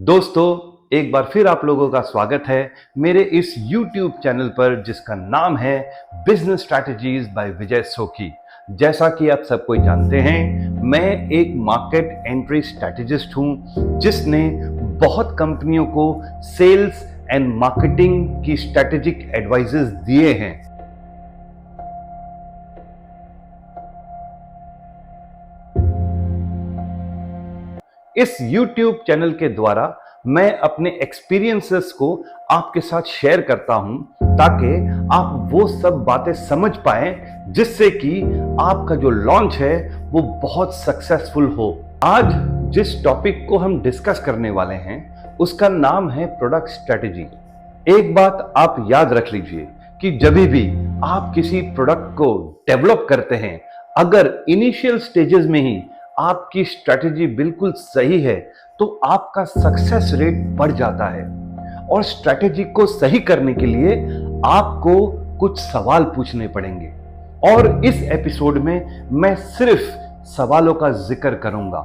दोस्तों, एक बार फिर आप लोगों का स्वागत है मेरे इस YouTube चैनल पर जिसका नाम है बिजनेस स्ट्रैटेजीज बाय विजय सोकी। जैसा कि आप सब कोई जानते हैं, मैं एक मार्केट एंट्री स्ट्रैटेजिस्ट हूं जिसने बहुत कंपनियों को सेल्स एंड मार्केटिंग की स्ट्रैटेजिक एडवाइजेस दिए हैं। इस YouTube चैनल के द्वारा मैं अपने एक्सपीरियंसेस को आपके साथ शेयर करता हूं ताकि आप वो सब बातें समझ पाएं जिससे कि आपका जो लॉन्च है वो बहुत सक्सेसफुल हो। आज जिस टॉपिक को हम डिस्कस करने वाले हैं उसका नाम है प्रोडक्ट स्ट्रेटजी। एक बात आप याद रख लीजिए कि जब भी आप किसी प्रोडक्ट को डेवलप करते हैं, अगर इनिशियल स्टेजेस में ही आपकी स्ट्रेटजी बिल्कुल सही है तो आपका सक्सेस रेट बढ़ जाता है। और स्ट्रेटजी को सही करने के लिए आपको कुछ सवाल पूछने पड़ेंगे और इस एपिसोड में मैं सिर्फ सवालों का जिक्र करूंगा।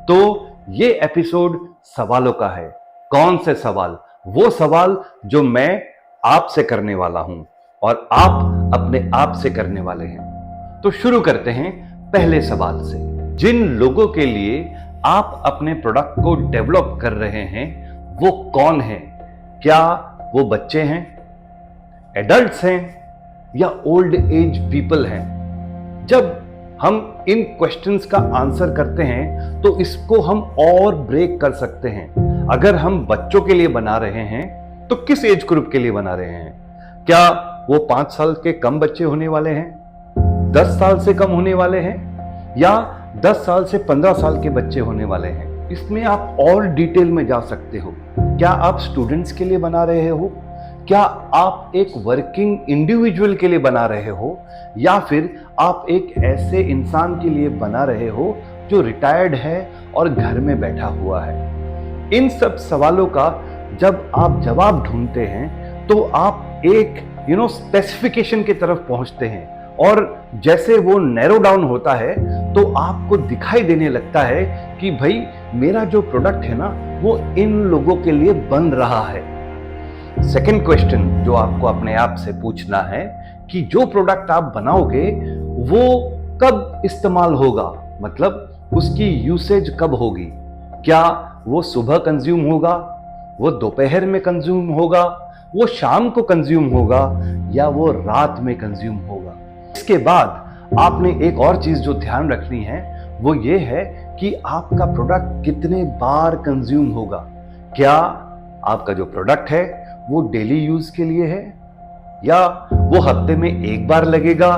तो ये एपिसोड सवालों का है। कौन से सवाल? वो सवाल जो मैं आपसे करने वाला हूं और आप अपने आप से करने वाले हैं। तो शुरू करते हैं पहले सवाल से। जिन लोगों के लिए आप अपने प्रोडक्ट को डेवलप कर रहे हैं वो कौन है? क्या वो बच्चे हैं, एडल्ट्स हैं या ओल्ड एज पीपल हैं? जब हम इन क्वेश्चंस का आंसर करते हैं तो इसको हम और ब्रेक कर सकते हैं। अगर हम बच्चों के लिए बना रहे हैं तो किस एज ग्रुप के लिए बना रहे हैं? क्या वो 5 साल के कम बच्चे होने वाले हैं, 10 साल से कम होने वाले हैं या 10 साल से 15 साल के बच्चे होने वाले हैं? इसमें आप और डिटेल में जा सकते हो। क्या आप स्टूडेंट्स के लिए बना रहे हो? क्या आप एक वर्किंग इंडिविजुअल के लिए बना रहे हो या फिर आप एक ऐसे इंसान के लिए बना रहे हो जो रिटायर्ड है और घर में बैठा हुआ है? इन सब सवालों का जब आप जवाब ढूंढते हैं तो आप एक स्पेसिफिकेशन की तरफ पहुंचते हैं और जैसे वो नैरो डाउन होता है तो आपको दिखाई देने लगता है कि भाई मेरा जो प्रोडक्ट है ना वो इन लोगों के लिए बन रहा है। सेकंड क्वेश्चन जो आपको अपने आप से पूछना है कि जो प्रोडक्ट आप बनाओगे वो कब इस्तेमाल होगा, मतलब उसकी यूसेज कब होगी? क्या वो सुबह कंज्यूम होगा, वो दोपहर में कंज्यूम होगा, वो शाम को कंज्यूम होगा या वो रात में कंज्यूम होगा? इसके बाद आपने एक और चीज जो ध्यान रखनी है वो ये है कि आपका प्रोडक्ट कितने बार कंज्यूम होगा। क्या आपका जो प्रोडक्ट है वो डेली यूज के लिए है या वो हफ्ते में एक बार लगेगा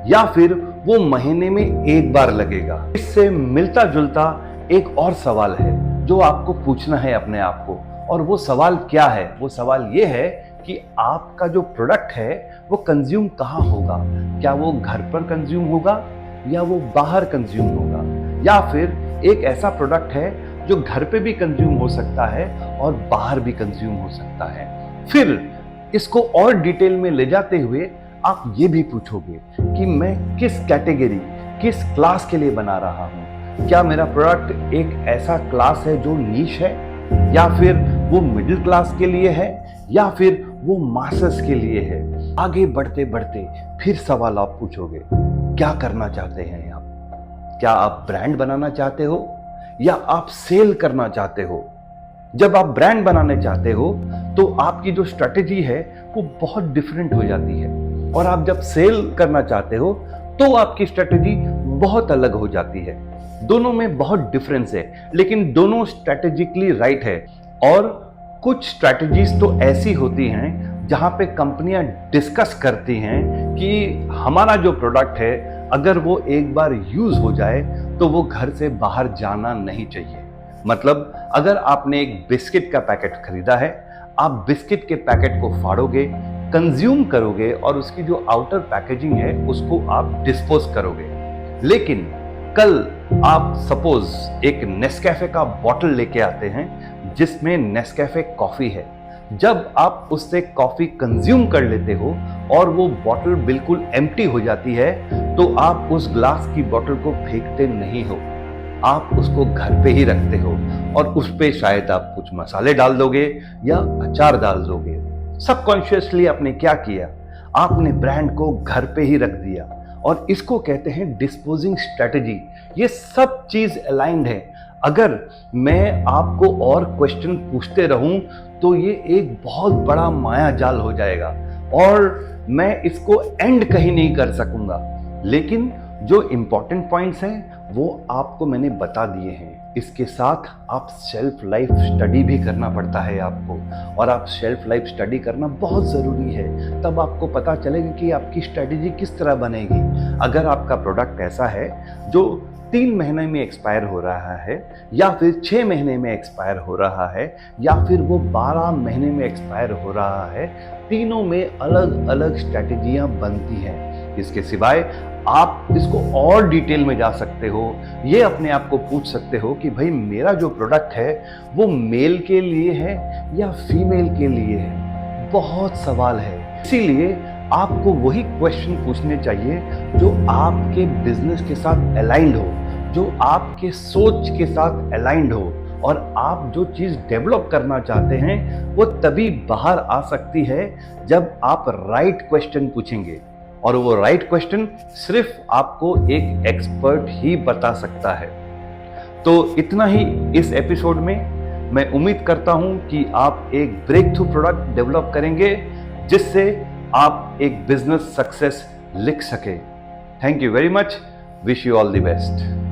या फिर वो महीने में एक बार लगेगा? इससे मिलता जुलता एक और सवाल है जो आपको पूछना है अपने आप को, और वो सवाल क्या है? वो सवाल ये है कि आपका जो प्रोडक्ट है वो कंज्यूम कहाँ होगा? क्या वो घर पर कंज्यूम होगा या वो बाहर कंज्यूम होगा? या फिर एक ऐसा प्रोडक्ट है जो घर पे भी कंज्यूम हो सकता है और बाहर भी कंज्यूम हो सकता है? फिर इसको और डिटेल में ले जाते हुए आप ये भी पूछोगे कि मैं किस कैटेगरी, किस क्लास के लिए बना रहा हूँ? क्या मेरा प्रोडक्ट एक ऐसा क्लास है जो नीश है या फिर वो मिडिल क्लास के लिए है या फिर वो मासेस के लिए है? आगे बढ़ते बढ़ते फिर सवाल आप पूछोगे, क्या करना चाहते हैं आप? क्या आप ब्रांड बनाना चाहते हो या आप सेल करना चाहते हो? जब आप ब्रांड बनाने चाहते हो तो आपकी जो स्ट्रेटेजी है वो बहुत डिफरेंट हो जाती है, और आप जब सेल करना चाहते हो तो आपकी स्ट्रेटेजी बहुत अलग हो जाती है। दोनों में बहुत डिफरेंस है, लेकिन दोनों स्ट्रेटेजिकली राइट है। और कुछ स्ट्रेटेजीज तो ऐसी होती हैं जहां पे कंपनियां डिस्कस करती हैं कि हमारा जो प्रोडक्ट है अगर वो एक बार यूज हो जाए तो वो घर से बाहर जाना नहीं चाहिए। मतलब अगर आपने एक बिस्किट का पैकेट खरीदा है, आप बिस्किट के पैकेट को फाड़ोगे, कंज्यूम करोगे और उसकी जो आउटर पैकेजिंग है उसको आप डिस्पोज करोगे। लेकिन कल आप सपोज एक नेस्कैफे का बॉटल लेके आते हैं जिसमें नेस्कैफे कॉफी है। जब आप उससे कॉफी कंज्यूम कर लेते हो और वो बॉटल बिल्कुल एम्प्टी हो जाती है तो आप उस ग्लास की बॉटल को फेंकते नहीं हो, आप उसको घर पे ही रखते हो और उस पे शायद आप कुछ मसाले डाल दोगे या अचार डाल दोगे। सबकॉन्शियसली आपने क्या किया, आपने ब्रांड को घर पे ही रख दिया और इसको कहते हैं डिस्पोजिंग स्ट्रेटजी। ये सब चीज अलाइंड है। अगर मैं आपको और क्वेश्चन पूछते रहूं तो ये एक बहुत बड़ा माया जाल हो जाएगा और मैं इसको एंड कहीं नहीं कर सकूंगा। लेकिन जो इंपॉर्टेंट पॉइंट्स हैं वो आपको मैंने बता दिए हैं। इसके साथ आप सेल्फ लाइफ स्टडी भी करना पड़ता है आपको, और आप सेल्फ लाइफ स्टडी करना बहुत ज़रूरी है। तब आपको पता चलेगा कि आपकी स्ट्रेटेजी किस तरह बनेगी। अगर आपका प्रोडक्ट ऐसा है जो 3 महीने में एक्सपायर हो रहा है, या फिर 6 महीने में एक्सपायर हो रहा है, या फिर वो 12 महीने में एक्सपायर हो रहा है, तीनों में अलग अलग स्ट्रैटेजियां बनती हैं। इसके सिवाय आप इसको और डिटेल में जा सकते हो। ये अपने आप को पूछ सकते हो कि भाई मेरा जो प्रोडक्ट है वो मेल के लिए है या फीमेल के लिए है। बहुत सवाल है, इसीलिए आपको वही क्वेश्चन पूछने चाहिए जो आपके बिजनेस के साथ अलाइंड हो, जो आपके सोच के साथ अलाइंड हो। और आप जो चीज़ डेवलप करना चाहते हैं वो तभी बाहर आ सकती है जब आप राइट क्वेश्चन पूछेंगे, और वो राइट क्वेश्चन सिर्फ आपको एक एक्सपर्ट ही बता सकता है। तो इतना ही इस एपिसोड में। मैं उम्मीद करता हूं कि आप एक ब्रेक थ्रू प्रोडक्ट डेवलप करेंगे जिससे आप एक बिजनेस सक्सेस लिख सके। Thank you very much. Wish you all the best.